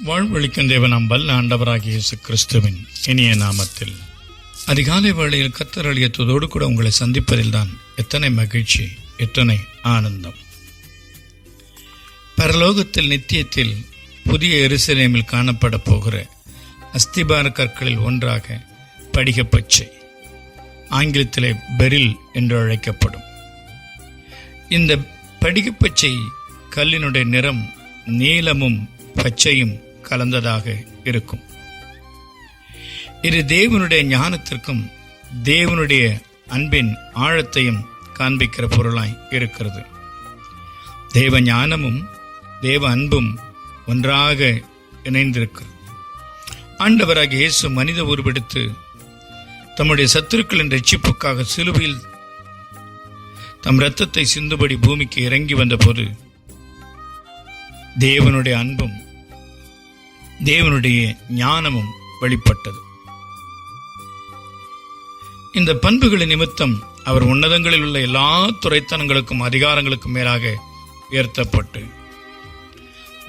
வாழ்வழிக்கும் தேவன் நம்பல் ஆண்டவராகிய இயேசு கிறிஸ்துவின் இனிய நாமத்தில் அதிகாலை வேளையில் கர்த்தர் அளித்ததோடு கூட உங்களை சந்திப்பதில் தான் எத்தனை மகிழ்ச்சி, எத்தனை ஆனந்தம். பரலோகத்தில் நித்தியத்தில் புதிய எருசலேமில் காணப்பட போகிற அஸ்திபார கற்களில் ஒன்றாக படிகப்பச்சை, ஆங்கிலத்திலே பெரில் என்று அழைக்கப்படும் இந்த படிகப்பச்சை கல்லினுடைய நிறம் நீலமும் பச்சையும் கலந்ததாக இருக்கும். இது தேவனுடைய ஞானத்திற்கும் தேவனுடைய அன்பின் ஆழத்தையும் காண்பிக்கிற பொருளாய் இருக்கிறது. தேவ ஞானமும் தேவ அன்பும் ஒன்றாக இணைந்திருக்கிறது. ஆண்டவராகிய இயேசு மனித உருவெடுத்து தம்முடைய சத்துருக்களின் ரட்சிப்புக்காக சிலுவையில் தம் இரத்தத்தை சிந்துபடி பூமிக்கு இறங்கி வந்தபோது தேவனுடைய அன்பும் தேவனுடைய ஞானமும் வெளிப்பட்டது. இந்த பண்புகளின் நிமித்தம் அவர் உன்னதங்களில் உள்ள எல்லா துரைத்தனங்களுக்கும் அதிகாரங்களுக்கும் மேலாக உயர்த்தப்பட்டு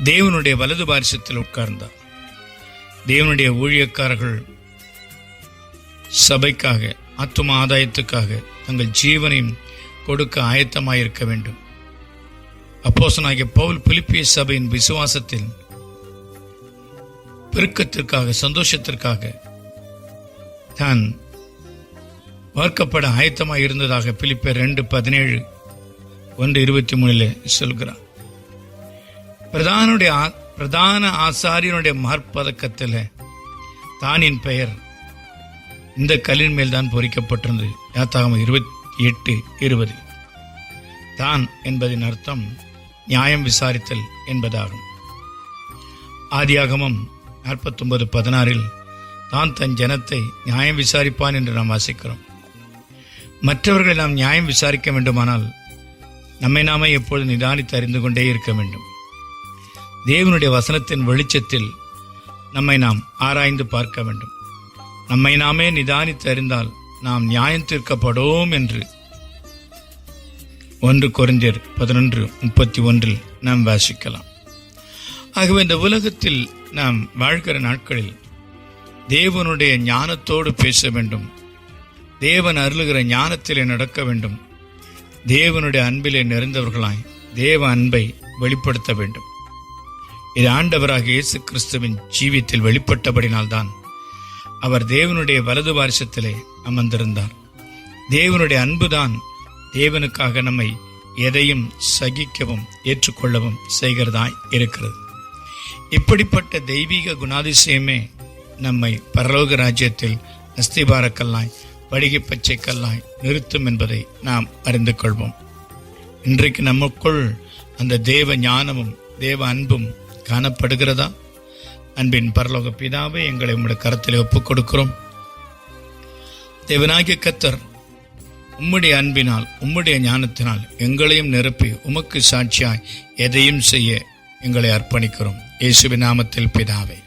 தேவனுடைய வலது பாரிசத்தில் உட்கார்ந்தார். தேவனுடைய ஊழியக்காரர்கள் சபைக்காக ஆத்தும ஆதாயத்துக்காக தங்கள் ஜீவனையும் கொடுக்க ஆயத்தமாயிருக்க வேண்டும். அப்போஸ்தலனாகிய பவுல் பிலிப்பிய சபையின் விசுவாசத்தில் பெருக்கத்திற்காக சந்தோஷத்திற்காக தான் வார்க்கப்பட ஆயத்தமாக இருந்ததாக பிலிப்பியர் 2:17 1:23 சொல்கிறார். பிரதான ஆசாரியனுடைய மார்பதக்கத்தில் தானின் பெயர் இந்த கல்லின் மேல் தான் பொறிக்கப்பட்டிருந்தது. யாத்தாகமம் 28:20. தான் என்பதின் அர்த்தம் நியாயம் விசாரித்தல் என்பதாகும். ஆதியாகமம் 49:16 தான் தன் ஜனத்தை நியாயம் விசாரிப்பான் என்று நாம் வாசிக்கிறோம். மற்றவர்களை நாம் நியாயம் விசாரிக்க வேண்டுமானால் நம்மை நாமே எப்பொழுது நிதானித்து அறிந்து கொண்டே இருக்க வேண்டும். தேவனுடைய வசனத்தின் வெளிச்சத்தில் நம்மை நாம் ஆராய்ந்து பார்க்க வேண்டும். நம்மை நாமே நிதானித்து அறிந்தால் நாம் நியாயம் தீர்க்கப்படும் என்று 1 கொரிந்தியர் 11:31 நாம் வாசிக்கலாம். ஆகவே இந்த உலகத்தில் நாம் வாழ்கிற நாட்களில் தேவனுடைய ஞானத்தோடு பேச வேண்டும். தேவன் அருளுகிற ஞானத்திலே நடக்க வேண்டும். தேவனுடைய அன்பிலே நிறைந்தவர்களாய் தேவ அன்பை வெளிப்படுத்த வேண்டும். இது ஆண்டவராக இயேசு கிறிஸ்துவின் ஜீவியத்தில் வெளிப்பட்டபடினால்தான் அவர் தேவனுடைய வலது பாரிசத்திலே அமர்ந்திருந்தார். தேவனுடைய அன்புதான் தேவனுக்காக நம்மை எதையும் சகிக்கவும் ஏற்றுக்கொள்ளவும் செய்கிறதாய் இருக்கிறது. இப்படிப்பட்ட தெய்வீக குணாதிசயமே நம்மை பரலோக ராஜ்யத்தில் அஸ்திபாரக்கல்லாய் படிகப்பச்சை கல்லாய் நிறுத்தும் என்பதை நாம் அறிந்து கொள்வோம். இன்றைக்கு நமக்குள் அந்த தேவ ஞானமும் தேவ அன்பும் காணப்படுகிறதா? அன்பின் பரலோக பிதாவே, எங்களை உம்முடைய கரத்திலே ஒப்புக் கொடுக்கிறோம். தேவனாகிய கர்த்தர் உம்முடைய அன்பினால் உம்முடைய ஞானத்தினால் எங்களையும் நிரப்பி உமக்கு சாட்சியாய் எதையும் செய்ய எங்களை அர்ப்பணிக்கிறோம். இயேசுவின் நாமத்தில் பிதாவே.